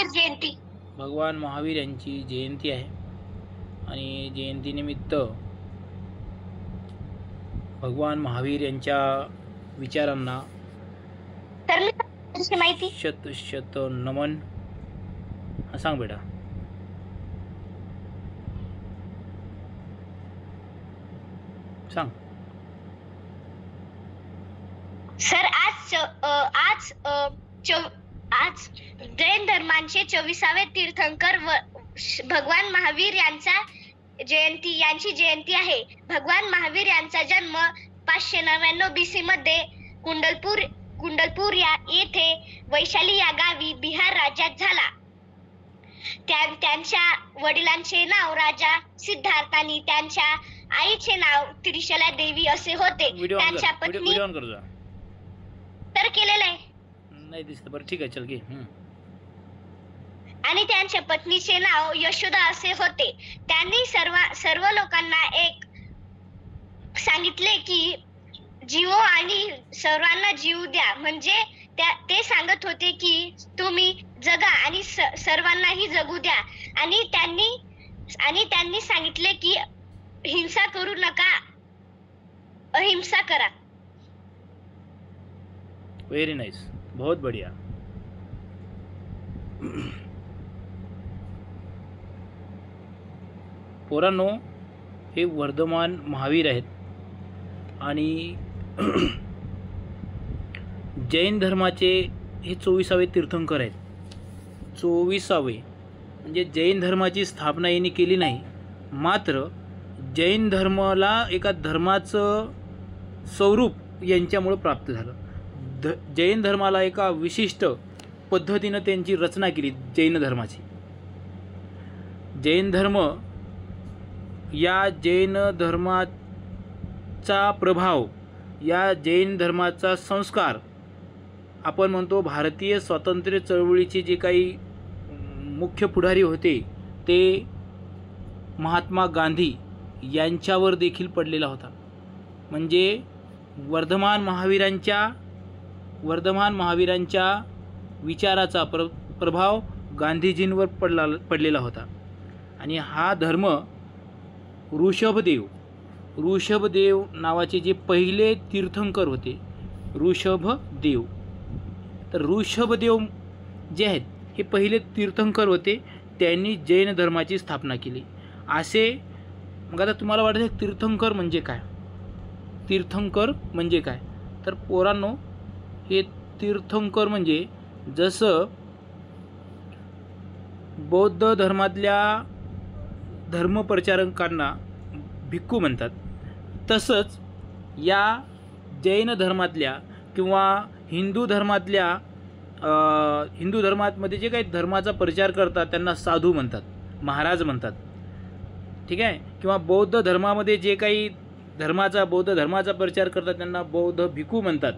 महावीर जयंती. भगवान महावीर यांची जयंती आहे आणि जयंतीनिमित्त भगवान महावीर यांच्या विचारांना तर मी माहिती शत नमन. सांग बेटा. सांग. सर आज जैन धर्मांचे 24वे तीर्थंकर भगवान महावीर यांची जयंती आहे. भगवान महावीर यांचा जन्म 599 BC मध्ये कुंडलपूर येथे वैशाली या गावी बिहार राज्यात झाला. त्यांच्या वडिलांचे नाव राजा सिद्धार्थ आणि त्यांच्या आईचे नाव त्रिशला देवी असे होते. त्यांच्या पत्नी तर केलेलं आहे नाही दिसत. बरं ठीक आहे, चल घे. आणि त्यांच्या पत्नीचे नाव यशोदा असे होते. त्यांनी सर्व लोकांना एक सांगितले की जीवो आणि सर्वांना जीव द्या. म्हणजे ते सांगत होते की तुम्ही जगा आणि सर्वांनाही जगू द्या. आणि त्यांनी सांगितले की हिंसा करू नका, अहिंसा करा. वेरी नाइस, बहुत बढ़िया. पोरांनो, हे वर्धमान महावीर आहेत आणि जैन धर्माचे हे 24वे तीर्थंकर आहेत. 24वे म्हणजे जैन धर्माची स्थापना यांनी केली नाही, मात्र जैन धर्माला एका धर्माचं स्वरूप यांच्यामुळे प्राप्त झालं. जैन धर्माला एका विशिष्ट पद्धतीनं त्यांची रचना केली. जैन धर्माची जैन धर्म या जैन धर्माचा प्रभाव, या जैन धर्माचा संस्कार, आपण म्हणतो भारतीय स्वातंत्र्य चळवळीचे जे काही मुख्य पुढारी होते ते महात्मा गांधी यांच्यावर देखील पडलेला होता. म्हणजे वर्धमान महावीरांच्या विचाराचा प्रभाव गांधीजींवर पडलेला होता. आणि हा धर्म ऋषभदेव नावाचे जे पहिले तीर्थंकर होते, ऋषभदेव. तर ऋषभदेव जे आहेत हे पहिले तीर्थंकर होते. त्यांनी जैन धर्माची स्थापना केली. असे मग आता तुम्हाला वाटतं तीर्थंकर म्हणजे काय? तीर्थंकर म्हणजे काय? तर पोरांनो, हे तीर्थंकर म्हणजे जसं बौद्ध धर्मातल्या धर्मप्रचारकांना भिक्खू म्हणतात, तसंच या जैन धर्मातल्या किंवा हिंदू धर्मामध्ये जे काही धर्माचा प्रचार करतात त्यांना साधू म्हणतात, महाराज म्हणतात. ठीक आहे. किंवा बौद्ध धर्मामध्ये जे काही बौद्ध धर्माचा प्रचार करतात त्यांना बौद्ध भिक्खू म्हणतात.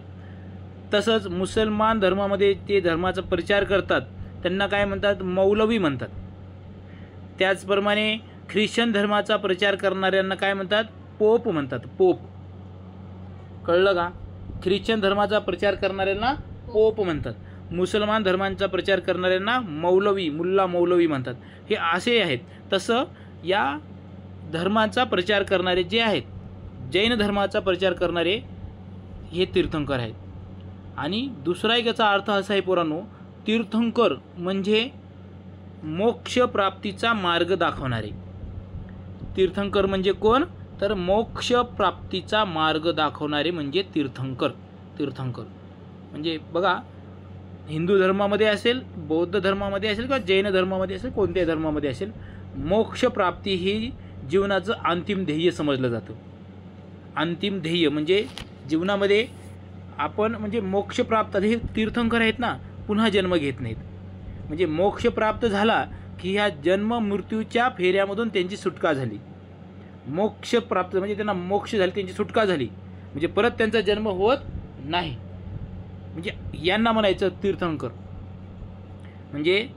तसंच मुसलमान धर्मामध्ये ते धर्माचा प्रचार करतात त्यांना काय म्हणतात? मौलवी म्हणतात. त्याचप्रमाणे ख्रिश्चन धर्माचा प्रचार करणाऱ्यांना काय म्हणतात? पोप म्हणतात. पोप. कळलं का? ख्रिश्चन धर्माचा प्रचार करणाऱ्यांना पोप म्हणतात. मुसलमान धर्मांचा प्रचार करणाऱ्यांना मुल्ला मौलवी म्हणतात. हे असे आहेत. तसं या धर्माचा प्रचार करणारे जे आहेत, जैन धर्माचा प्रचार करणारे हे तीर्थंकर आहेत. आणि दुसरा एक याचा अर्थ असा आहे पोरांनो, तीर्थंकर म्हणजे मोक्ष प्राप्तीचा मार्ग दाखवणारे. तीर्थंकर म्हणजे कोण? तर मोक्ष प्राप्तीचा मार्ग दाखवणारे म्हणजे तीर्थंकर. म्हणजे बघा, हिंदू धर्मामध्ये असेल, बौद्ध धर्मामध्ये असेल किंवा जैन धर्मामध्ये असेल, कोणत्याही धर्मामध्ये असेल, मोक्ष प्राप्ती ही जीवनाचं अंतिम ध्येय समजलं जातं. अंतिम ध्येय म्हणजे जीवनामध्ये आपण म्हणजे मोक्ष प्राप्त, हे तीर्थंकर आहेत ना, पुन्हा जन्म घेत नाहीत. म्हणजे मोक्ष प्राप्त झाला की ह्या जन्म मृत्यूच्या फेऱ्यामधून त्यांची सुटका झाली. मोक्ष प्राप्त म्हणजे त्यांना मोक्ष झाली, त्यांची सुटका झाली, म्हणजे परत त्यांचा जन्म होत नाही. म्हणजे यांना म्हणायचं तीर्थंकर. म्हणजे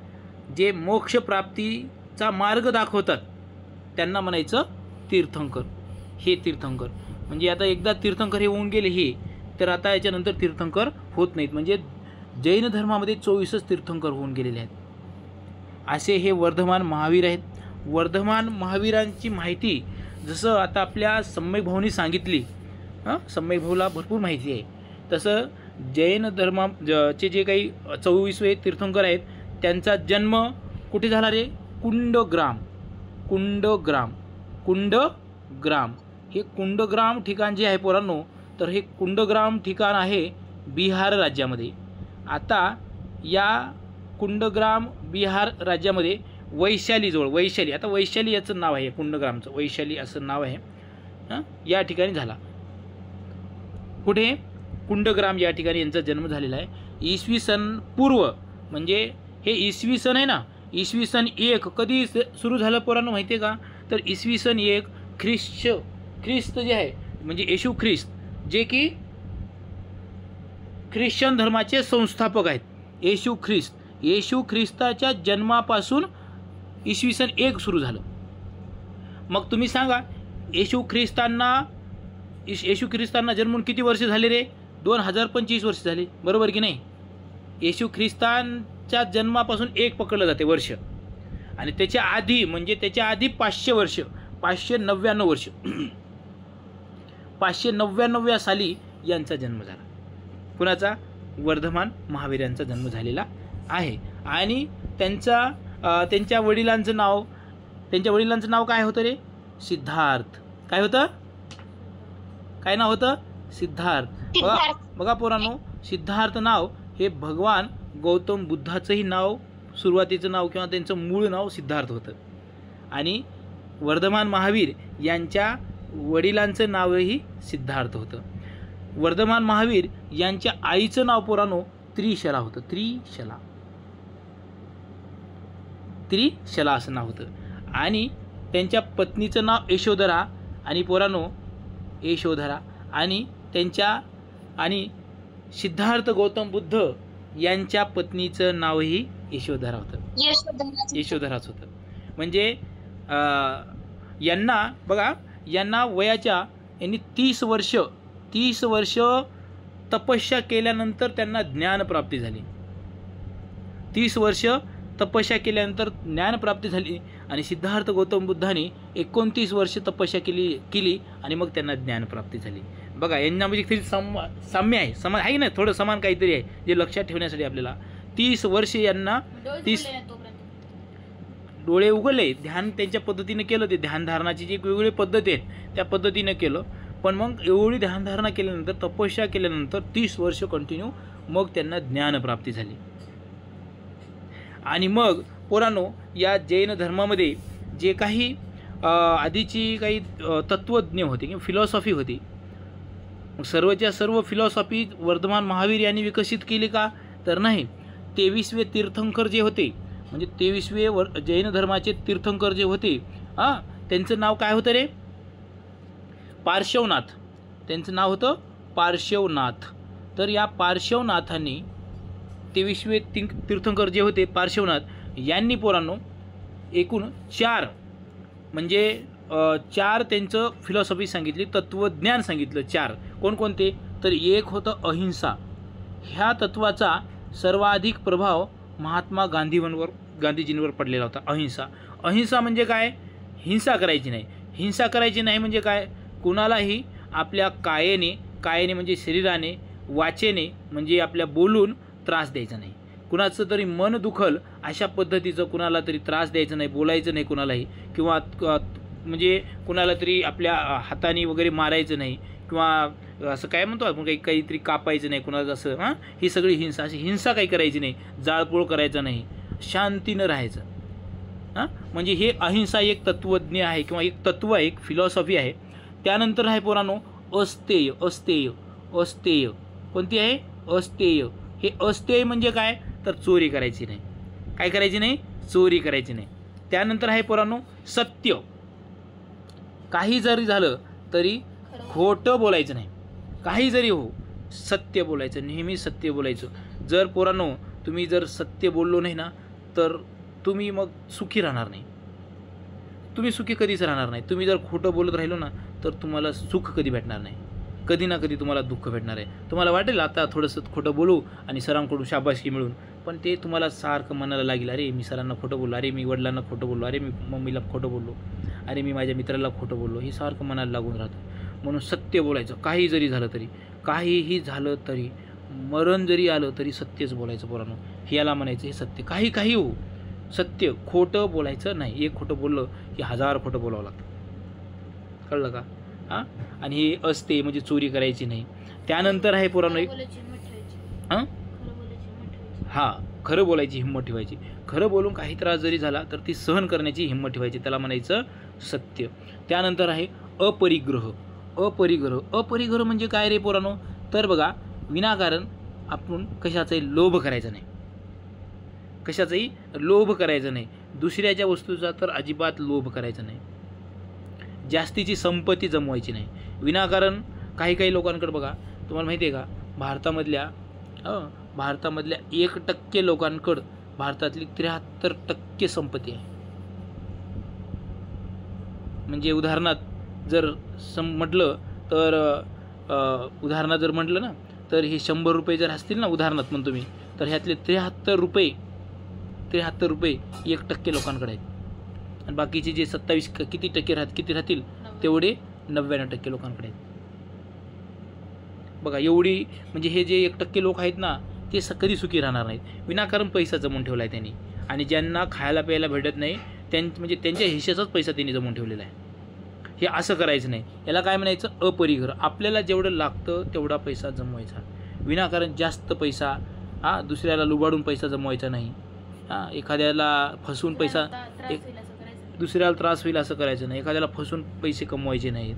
जे मोक्ष प्राप्तीचा मार्ग दाखवतात त्यांना म्हणायचं तीर्थंकर. हे तीर्थंकर म्हणजे आता एकदा तीर्थंकर हे होऊन गेले हे, तर आता याच्यानंतर तीर्थंकर होत नाहीत. म्हणजे जैन धर्मामध्ये 24 तीर्थंकर होऊन गेलेले आहेत. असे हे वर्धमान महावीर आहेत. वर्धमान महावीरांची माहिती जसं आता आपल्या सम्यक भाऊनी सांगितली, सम्यक भाऊला भरपूर माहिती आहे, तसं जैन चे जे काही 24वे तीर्थंकर आहेत त्यांचा जन्म कुठे झाला रे? कुंडग्राम. हे कुंडग्राम ठिकाण जे आहे पोरांनो, तर हे कुंडग्राम ठिकाण आहे बिहार राज्यामध्ये. आता या कुंडग्राम बिहार राज्यामध्ये वैशालीजवळ, आता वैशाली याचं नाव आहे, कुंडग्रामचं वैशाली असं नाव आहे, या ठिकाणी झाला. कुठे? कुंडग्राम या ठिकाणी यांचा जन्म झालेला आहे. इसवी सन पूर्व, म्हणजे हे इसवी सन आहे ना, इसवी सन 1 कधी सुरू झालं पोरांनो माहिती आहे का? तर इसवी सन 1 ख्रिस्त जे आहे म्हणजे येशू ख्रिस्त, जे की ख्रिश्चन धर्माचे संस्थापक आहेत. येशू ख्रिस्ताच्या जन्मापासून इसवी सन 1 सुरू झालं. मग तुम्ही सांगा, येशू ख्रिस्तांना जन्मून किती वर्ष झाले रे? 2025 वर्ष झाली, बरोबर की नाही? येशू ख्रिस्तांच्या जन्मापासून 1 पकडलं जाते वर्ष, आणि त्याच्या आधी म्हणजे त्याच्या आधी 500 वर्ष, 599 वर्ष, 599 साली यांचा जन्म झाला. कुणाचा? वर्धमान महावीर यांचा जन्म झालेला आहे. आणि त्यांच्या वडिलांचं नाव काय होतं रे? सिद्धार्थ. काय होतं? काय नाव होतं? सिद्धार्थ. बघा पोरांनो, सिद्धार्थ नाव हे भगवान गौतम बुद्धाचंही नाव, सुरुवातीचं नाव किंवा त्यांचं मूळ नाव सिद्धार्थ होतं. आणि वर्धमान महावीर यांच्या वडिलांचं नावही सिद्धार्थ होतं. वर्धमान महावीर यांच्या आईचं नाव पोरांनो त्रिशला होतं. त्रिशला असं नाव होतं. आणि त्यांच्या पत्नीचं नाव यशोधरा, आणि पोरांनो यशोधरा, आणि सिद्धार्थ गौतम बुद्ध यांच्या पत्नीचं नावही यशोधरा होतं. यशोधराच होतं. म्हणजे यांना वयाच्या 30 वर्ष तपस्या केल्यानंतर त्यांना ज्ञानप्राप्ती झाली. 30 वर्ष तपस्या केल्यानंतर ज्ञानप्राप्ती झाली. आणि सिद्धार्थ गौतम बुद्धाने 29 वर्ष तपस्या केली आणि मग त्यांना ज्ञानप्राप्ती झाली. बघा, यांच्यामध्ये किती साम्य आहे, समान आहे ना, थोडं समान काहीतरी आहे जे लक्षात ठेवण्यासाठी आपल्याला. 30 वर्ष यांना 30 डोळे उघडले, ध्यान त्यांच्या पद्धतीने केलं. ते ध्यानधारणाची जी वेगवेगळी पद्धती आहेत त्या पद्धतीनं केलं. पण मग एवढी ध्यानधारणा केल्यानंतर, तपस्या केल्यानंतर 30 वर्ष कंटिन्यू मग त्यांना ज्ञानप्राप्ती झाली. आणि मग पोरांनो, या जैन धर्मामध्ये जे काही आधीची काही तत्त्वज्ञ होते किंवा फिलॉसॉफी होती, सर्वच्या सर्व फिलॉसॉफी वर्धमान महावीर यांनी विकसित केली का? तर नाही. 23वे तीर्थंकर जे होते, म्हणजे 23वे जैन धर्माचे तीर्थंकर जे होते, त्यांचं नाव काय होतं रे? पार्श्वनाथ. त्यांचं नाव होतं पार्श्वनाथ. तर या पार्श्वनाथांनी 23वे तीर्थंकर जे होते पार्श्वनाथ यांनी पोरांनो एकूण 4 त्यांचं फिलॉसॉफी सांगितली, तत्त्वज्ञान सांगितलं. 4 कोणकोणते? तर एक होतं अहिंसा. ह्या तत्वाचा सर्वाधिक प्रभाव महात्मा गांधीजींवर पडलेला होता. अहिंसा म्हणजे काय? हिंसा करायची नाही. हिंसा करायची नाही म्हणजे काय? कुणालाही आपल्या कायेने म्हणजे शरीराने, वाचेने म्हणजे आपल्या बोलून त्रास द्यायचा नाही. कुणाचं तरी मन दुखल अशा पद्धतीचं कुणाला तरी त्रास द्यायचा नाही, बोलायचं नाही कुणालाही, किंवा म्हणजे कुणाला तरी आपल्या हाताने वगैरे मारायचं नाही, किंवा असं काय म्हणतो आपण काहीतरी कापायचं नाही कुणाला, असं ही सगळी हिंसा. अशी हिंसा काही करायची नाही, जाळपोळ करायचं नाही, शांतीनं राहायचं. म्हणजे हे अहिंसा एक तत्त्वज्ञ आहे किंवा एक तत्त्व आहे, एक फिलॉसॉफी आहे. त्यानंतर आहे पोरांनो अस्तेय. कोणती आहे? अस्तेय. हे अस्तेय म्हणजे काय? तर चोरी करायची नाही. काय करायची नाही? चोरी करायची नाही. त्यानंतर आहे पोरांनो सत्य. काही जरी झालं तरी खोटं बोलायचं नाही. काही जरी हो, सत्य बोलायचं, नेहमी सत्य बोलायचं. जर पोरांनो तुम्ही जर सत्य बोललो नाही ना, तर तुम्ही मग सुखी राहणार नाही. तुम्ही सुखी कधीच राहणार नाही. तुम्ही जर खोटं बोलत राहिलो ना, तर तुम्हाला सुख कधी भेटणार नाही. कधी ना कधी तुम्हाला दुःख भेटणार आहे. तुम्हाला वाटेल आता थोडंसं खोटं बोलू आणि सरांकडून शाबासकी मिळून, पण ते तुम्हाला सारखं मनाला लागेल, अरे मी सरांना खोटं बोललो, अरे मी वडिलांना खोटं बोललो, अरे मी मम्मीला खोटं बोललो, अरे मी माझ्या मित्राला खोटं बोललो, हे सारखं मनाला लागून राहतं. म्हणून सत्य बोलायचं, काही जरी झालं तरी, काहीही झालं तरी, मरण जरी आलं तरी सत्यच बोलायचं पोरांनो. याला म्हणायचं हे सत्य. काही काही हो, सत्य, खोटं बोलायचं नाही. एक खोटं बोललं की 1000 खोटं बोलावं लागतं, कळलं का? हां, आणि हे असते म्हणजे चोरी करायची नाही. त्यानंतर आहे पोरांनो एक, हां हां, खरं बोलायची हिंमत ठेवायची. खरं बोलून काही त्रास जरी झाला तर ती सहन करण्याची हिंमत ठेवायची, त्याला म्हणायचं सत्य. त्यानंतर आहे अपरिग्रह. अपरिग्रह म्हणजे काय रे पोरांनो? तर बघा, विनाकारण आपण कशाचाही लोभ करायचा नाही, कशाचाही लोभ करायचा नाही. दुसऱ्याच्या वस्तूचा तर अजिबात लोभ करायचा नाही. जास्तीची संपत्ती जमवायची नाही विनाकारण. काही काही लोकांकडे बघा, तुम्हाला माहिती आहे का, भारतामधल्या 1% लोकांकडं भारतातली 73% संपत्ती आहे. म्हणजे उदाहरणार्थ जर म्हटलं तर उदाहरणार्थ जर म्हटलं ना, तर हे 100 रुपये जर असतील ना, उदाहरणार्थ म्हणतो मी, तर ह्यातले 73 रुपये 1% लोकांकडे आहेत. आणि बाकीचे जे 27 किती राहतील तेवढे 99% लोकांकडे आहेत. बघा, एवढी म्हणजे हे जे 1% लोक आहेत ना, ते कधी सुखी राहणार नाहीत. विनाकारण पैसा जमवून ठेवला आहे त्यांनी. आणि ज्यांना खायला प्यायला भेटत नाही म्हणजे त्यांच्या हिश्श्याचाच पैसा त्यांनी जमवून ठेवलेला आहे. हे असं करायचं नाही. याला काय म्हणायचं? अपरिग्रह. आपल्याला जेवढं लागतं तेवढा पैसा जमवायचा, विनाकारण जास्त पैसा, दुसऱ्याला लुबाडून पैसा जमवायचा नाही. एखाद्याला फसवून पैसा, दुसऱ्याला त्रास होईल असं करायचं नाही. एखाद्याला फसवून पैसे कमवायचे नाहीत.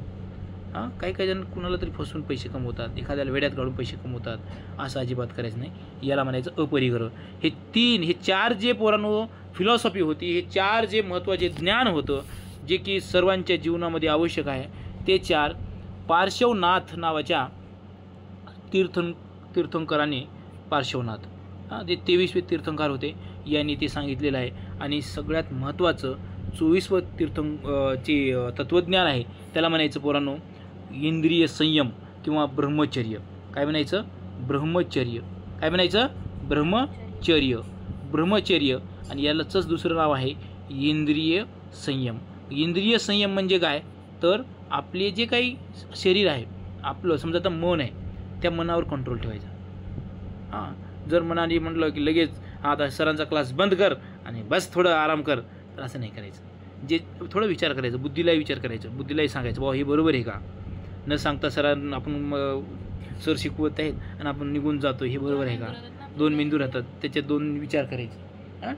काही काही जण कुणाला तरी फसवून पैसे कमवतात, एखाद्याला वेड्यात काढून पैसे कमवतात, असं अजिबात करायचं नाही. याला म्हणायचं अपरिग्रह. हे 4 जे पोरांनो फिलॉसॉफी होती, हे 4 जे महत्त्वाचे ज्ञान होतं, जे की सर्वांच्या जीवनामध्ये आवश्यक आहे, ते 4 पार्श्वनाथ नावाच्या तीर्थंकराने, पार्श्वनाथ जे 23वे तीर्थंकर होते, यांनी ते सांगितलेलं आहे. आणि सगळ्यात महत्त्वाचं 24वं चे तत्त्वज्ञान आहे, त्याला म्हणायचं पोरांनो इंद्रिय संयम किंवा ब्रह्मचर्य. काय म्हणायचं? ब्रह्मचर्य. काय म्हणायचं? ब्रह्मचर्य. आणि यालाच दुसरं नाव आहे इंद्रिय संयम. इंद्रिय संयम म्हणजे काय? तर आपले जे काही शरीर आहे, आपलं समजा आता मन आहे, त्या मनावर कंट्रोल ठेवायचा. जर मनाने म्हटलं की लगेच आता सरांचा क्लास बंद कर आणि बस थोडं आराम कर, तर असं नाही करायचं. जे थोडं विचार करायचं, बुद्धीलाही विचार करायचं, बुद्धीलाही सांगायचं, बाबा हे बरोबर आहे का? न सांगता सरांना आपण सर शिकवत आहेत आणि आपण निघून जातो, हे बरोबर आहे का? 2 मेंदू राहतात, त्याच्यात 2 विचार करायचे.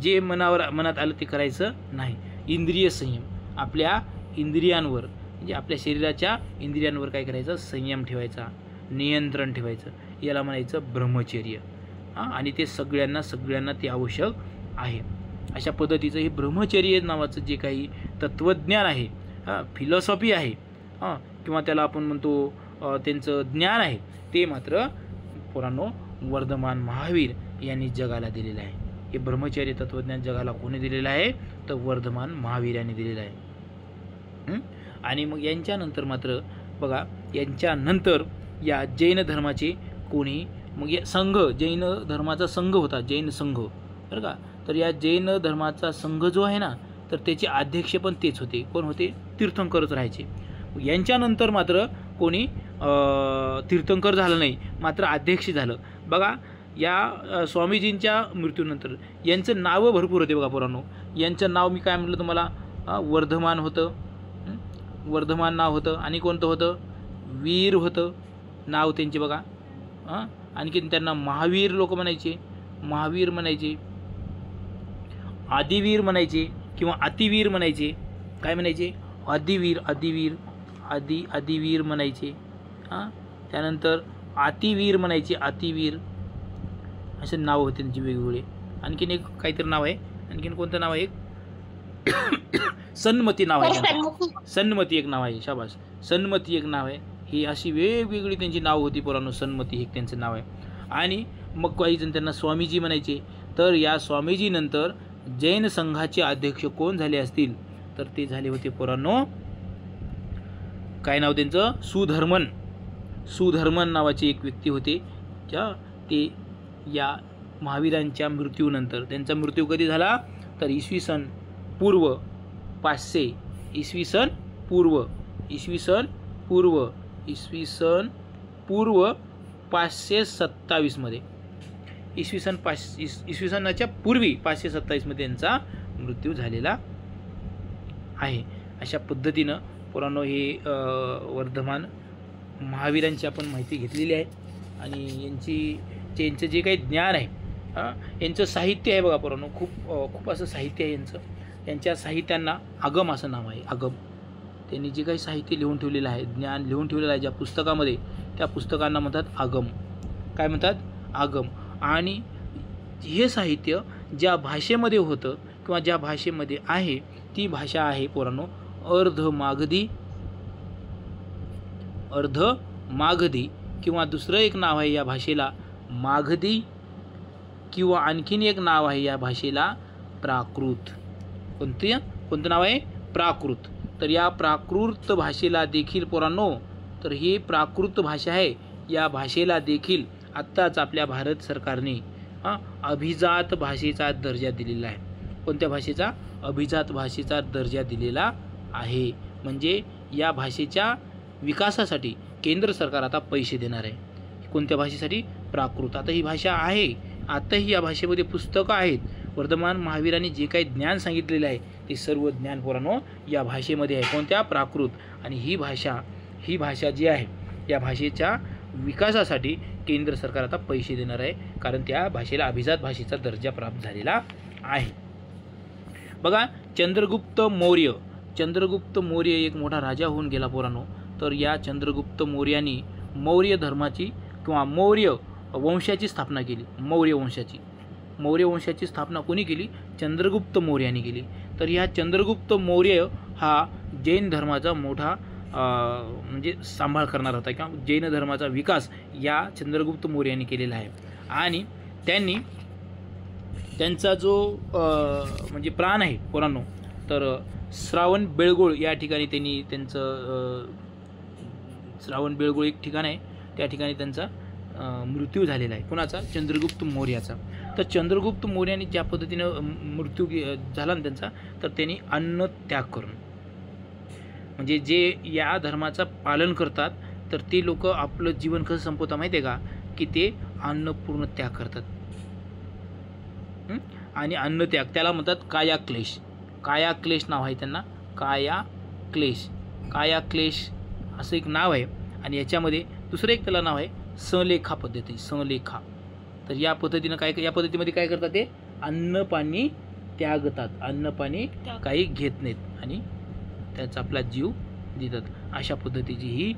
जे मनात आलं ते करायचं नाही. इंद्रिय संयम, आपल्या इंद्रियांवर म्हणजे आपल्या शरीराच्या इंद्रियांवर काय करायचं? संयम ठेवायचा, नियंत्रण ठेवायचं. याला म्हणायचं ब्रह्मचर्य. आणि ते सगळ्यांना ते आवश्यक आहे. अशा पद्धतीचं हे ब्रह्मचर्य नावाचं जे काही तत्त्वज्ञान आहे, फिलॉसॉफी आहे, किंवा त्याला आपण म्हणतो त्यांचं ज्ञान आहे, ते मात्र पोरांनो वर्धमान महावीर यांनी जगाला दिलेलं आहे. हे ब्रह्मचर्य तत्त्वज्ञान जगाला कोणी दिलेलं आहे? तर वर्धमान महावीर यांनी दिलेलं आहे. आणि मग यांच्यानंतर मात्र बघा, यांच्यानंतर या जैन धर्माचे कोणी, मग या संघ, जैन धर्माचा संघ होता, जैन संघ, बरं का? तर या जैन धर्माचा संघ जो आहे ना, तर त्याचे अध्यक्ष पण तेच होते. कोण होते? तीर्थंकरच राहायचे. यांच्यानंतर मात्र कोणी तीर्थंकर झालं नाही, मात्र अध्यक्ष झालं. बघा, या स्वामीजींच्या मृत्यूनंतर यांचं नावं भरपूर होते बघा पोरांनो. यांचं नाव मी काय म्हटलं तुम्हाला? वर्धमान होतं, वर्धमान नाव होतं. आणि कोणतं होतं? वीर होतं नाव त्यांचे बघा. आणखी त्यांना महावीर लोक म्हणायचे, महावीर म्हणायचे, आदिवीर म्हणायचे किंवा अतिवीर म्हणायचे. काय म्हणायचे? आदिवीर म्हणायचे. त्यानंतर अतिवीर म्हणायचे, अतिवीर, असे नाव होते त्यांचे वेगवेगळे. आणखीन एक काहीतरी नाव आहे, आणखीन कोणतं नाव आहे? सन्मती नाव आहे, सन्मती एक नाव आहे. शाबास, सन्मती एक नाव आहे. ही अशी वेगवेगळी त्यांची नाव होती पोरांनो. सन्मती हे त्यांचं नाव आहे. आणि मग काही जण त्यांना स्वामीजी म्हणायचे. तर या स्वामीजी नंतर जैन संघाचे अध्यक्ष कोण झाले असतील? तर ते झाले होते पोरांनो, काय नाव त्यांचं? सुधर्मन नावाचे एक व्यक्ती होते. ते या महावीरांच्या मृत्यूनंतर. त्यांचा मृत्यू कधी झाला तर इसवी सन पूर्व 500, इसवी सन पूर्व 527 मध्ये, इसवी सनाच्या पूर्वी 527 मध्ये त्यांचा मृत्यू झालेला आहे. अशा पद्धतीनं पुराणो हे वर्धमान महावीरांची आपण माहिती घेतलेली आहे. आणि यांचं जे काही ज्ञान आहे, यांचं साहित्य आहे बघा पुराणो, खूप असं साहित्य आहे यांचं. यांच्या साहित्यांना आगम असं नाव आहे. आगम, त्यांनी जे काही साहित्य लिहून ठेवलेलं आहे, ज्ञान लिहून ठेवलेलं आहे ज्या पुस्तकामध्ये, त्या पुस्तकांना म्हणतात आगम. काय म्हणतात? आगम. आणि हे साहित्य ज्या भाषेमध्ये होतं किंवा ज्या भाषेमध्ये आहे ती भाषा आहे पुराणो अर्धमागधी किंवा दुसरं एक नाव आहे या भाषेला मागधी, किंवा आणखीन एक नाव आहे या भाषेला प्राकृत. कोणतं नाव आहे? प्राकृत. तर या प्राकृत भाषेला देखील पुराणो, तर ही प्राकृत भाषा आहे, या भाषेला देखील आत्ताच आपल्या भारत सरकारने अभिजात भाषेचा दर्जा दिलेला आहे. कोणत्या भाषेचा? अभिजात भाषेचा दर्जा दिलेला आहे. म्हणजे या भाषेच्या विकासासाठी केंद्र सरकार आता पैसे देणार आहे. कोणत्या भाषेसाठी? प्राकृत. आता ही भाषा आहे, आताही या भाषेमध्ये पुस्तकं आहेत. वर्धमान महावीरांनी जे काही ज्ञान सांगितलेलं आहे ते सर्व ज्ञान पुराणो या भाषेमध्ये आहे. कोणत्या? प्राकृत. आणि ही भाषा जी आहे या भाषेच्या विकासासाठी केंद्र सरकार आता पैसे देणार आहे, कारण त्या भाषेला अभिजात भाषेचा दर्जा प्राप्त झालेला आहे. बघा, चंद्रगुप्त मौर्य एक मोठा राजा होऊन गेला पुराणो. तर या चंद्रगुप्त मौर्यानी मौर्य धर्माची किंवा मौर्य वंशाची स्थापना केली. मौर्य वंशाची स्थापना कोणी केली? चंद्रगुप्त मौर्याने केली. तर ह्या चंद्रगुप्त मौर्य हा जैन धर्माचा मोठा म्हणजे सांभाळ करणार होता, किंवा जैन धर्माचा विकास या चंद्रगुप्त मौर्याने केलेला आहे. आणि त्यांचा जो म्हणजे प्राण आहे पुराणो, तर श्रावण बेळगोळ या ठिकाणी त्यांनी श्रावण बेळगोळ एक ठिकाण आहे, त्या ठिकाणी त्यांचा मृत्यू झालेला आहे. कोणाचा? चंद्रगुप्त मौर्याचा. तर चंद्रगुप्त मौर्याने ज्या पद्धतीनं मृत्यू झाला ना त्यांचा, तर त्यांनी अन्न त्याग करून, म्हणजे जे या धर्माचं पालन करतात तर ते लोक आपलं जीवन कसं संपवतात माहिती आहे का? की ते अन्न पूर्ण त्याग करतात. आणि अन्न त्याग त्याला म्हणतात कायाक्लेश नाव आहे त्यांना. कायाक्लेश असं एक नाव आहे. आणि याच्यामध्ये दुसरं एक त्याला नाव आहे संलेखा पद्धती. तर या पद्धतीमध्ये काय करतात? ते अन्न पाणी त्यागतात, अन्न पाणी काही घेत नाहीत आणि त्याचा आपला जीव देतात. अशा पद्धतीची ही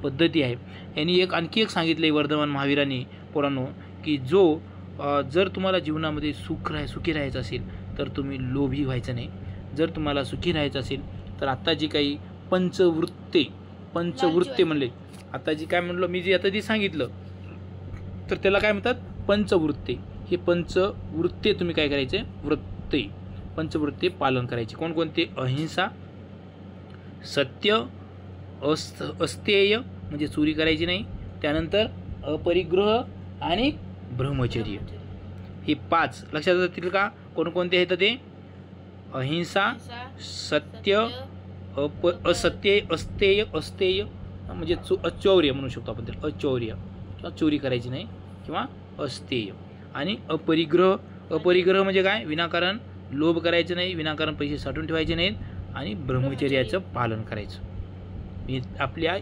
पद्धती आहे. यांनी आणखी एक सांगितलं आहे वर्धमान महावीरांनी पुराणो, की जर तुम्हाला जीवनामध्ये सुखी राहायचं असेल तर तुम्ही लोभी व्हायचं नाही. जर तुम्हाला सुखी राहायचं असेल तर आता जी काही पंचवृत्ते म्हणले, आता जी काय म्हणलो मी, जे आता जी सांगितलं, तर त्याला काय म्हणतात? पंचवृत्ते. हे पंचवृत्ते तुम्ही काय करायचे? पंचवृत्ते पालन करायचे. कोणकोणते? अहिंसा, सत्य, अस्तेय म्हणजे चोरी करायची नाही, त्यानंतर अपरिग्रह आणि ब्रह्मचर्य. हे 5 लक्षात येतील का? कोणकोणते आहेत ते? अहिंसा, सत्य, असत्य, अस्तेय म्हणजे अचौर्य म्हणू शकतो आपण त्याला. अचौर्य किंवा चोरी करायची नाही, किंवा अस्तेय. आणि अपरिग्रह म्हणजे काय? विनाकारण लोभ करायचं नाही, विनाकारण पैसे साठवून ठेवायचे नाहीत, आणि ब्रह्मचर्याचं पालन करायचं. आपल्या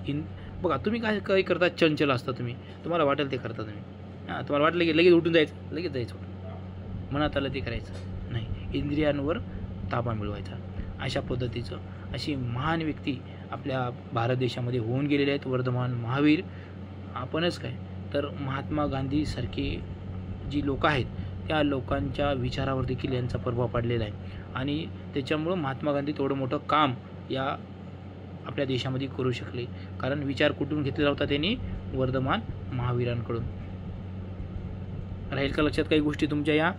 बघा, तुम्ही काय करता? चंचल असता तुम्हाला वाटेल ते करता तुम्ही. तुम्हाला वाटलं की लगेच उठून लगेच जायचं, मनात आलं ते करायचं नाही. इंद्रियांवर ताबा मिळवायचा. अशा पद्धतीचं अशी महान व्यक्ती आपल्या भारत देशामध्ये होऊन गेलेले आहेत वर्धमान महावीर. आपणच काय तर महात्मा गांधीसारखे जी लोक आहेत त्या लोकांच्या विचारावर देखील यांचा प्रभाव पडलेला आहे. आणि त्याच्यामुळं महात्मा गांधी तेवढं मोठं काम या आपल्या देशामध्ये करू शकले, कारण विचार कुठून घेतलेला होता? त्यांनी वर्धमान महावीरांकडून. राहील का लक्षात काही गोष्टी तुमच्या या?